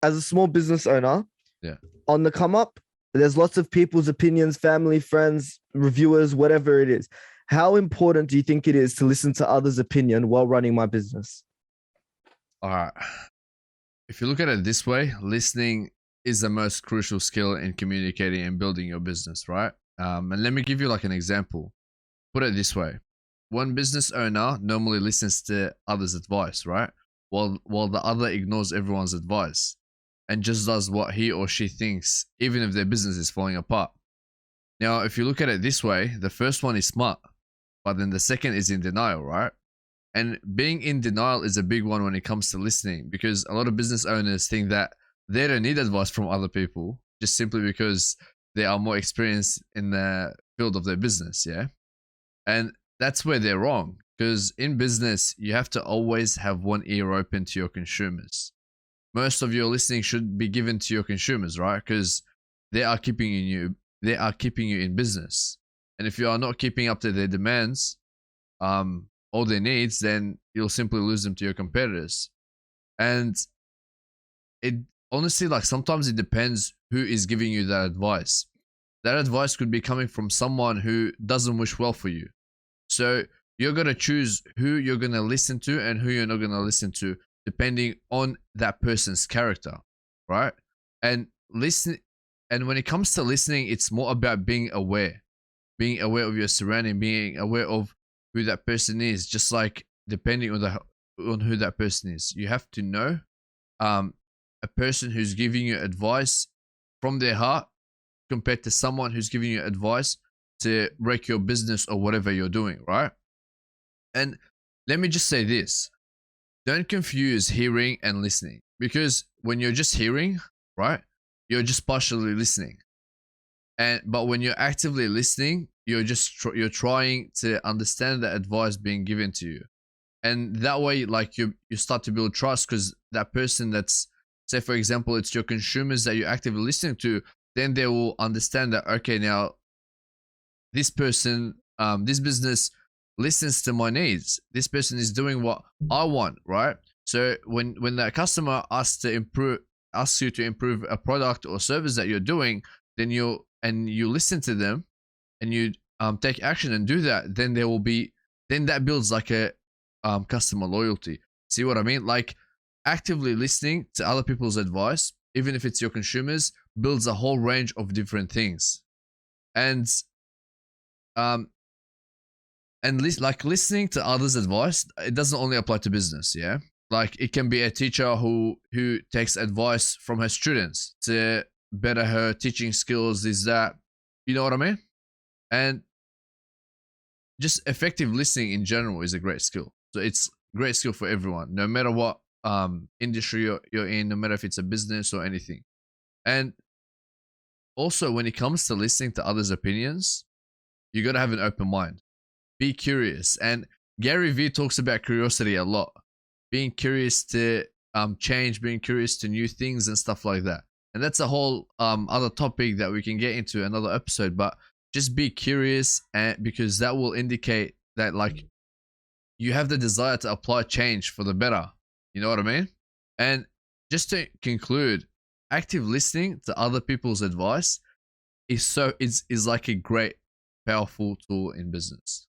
as a small business owner, Yeah. on the come up, there's lots of people's opinions, family, friends, reviewers, whatever it is. How important do you think it is to listen to others' opinion while running my business? All right. If you look at it this way, listening is the most crucial skill in communicating and building your business, right? And let me give you like an example. Put it this way: one business owner normally listens to others' advice, right? While the other ignores everyone's advice and just does what he or she thinks, even if their business is falling apart. Now, if you look at it this way, the first one is smart, but then the second is in denial, right? And being in denial is a big one when it comes to listening, because a lot of business owners think that they don't need advice from other people just simply because they are more experienced in the field of their business. Yeah. And that's where they're wrong, because in business, you have to always have one ear open to your consumers. Most of your listening should be given to your consumers, right? Because they are keeping you they are keeping you in business. And if you are not keeping up to their demands, all their needs, then you'll simply lose them to your competitors. And it honestly, like, sometimes it depends who is giving you that advice. That advice could be coming from someone who doesn't wish well for you. So you're gonna choose who you're gonna listen to and who you're not gonna listen to, depending on that person's character, right? And listen, and when it comes to listening, it's more about being aware of your surrounding, being aware of who that person is. Just like depending on who that person is, you have to know um, a person who's giving you advice from their heart compared to someone who's giving you advice to wreck your business or whatever you're doing, right? And let me just say this: don't confuse hearing and listening, because when you're just hearing, right, you're just partially listening. And but when you're actively listening, you're just you're trying to understand the advice being given to you, and that way, like, you start to build trust, because that person that's, say for example, it's your consumers that you're actively listening to, then they will understand that, okay, now this person, this business listens to my needs. This person is doing what I want, right? So when that customer asks you to improve a product or service that you're doing, then you listen to them and you take action and do that, then there will be then that builds like a customer loyalty. See what I mean? Like, actively listening to other people's advice, even if it's your consumers, builds a whole range of different things. And um like, listening to others' advice, it doesn't only apply to business. Yeah, like, it can be a teacher who takes advice from her students to better her teaching skills. Is that, you know what I mean? And just effective listening in general is a great skill. So it's a great skill for everyone, no matter what industry you're in, no matter if it's a business or anything. And also, when it comes to listening to others' opinions, you got to have an open mind. Be curious. And Gary Vee talks about curiosity a lot. Being curious to change, being curious to new things and stuff like that. And that's a whole other topic that we can get into another episode. But just be curious, and because that will indicate that, like, you have the desire to apply change for the better. You know what I mean? And just to conclude, active listening to other people's advice is like a great, powerful tool in business.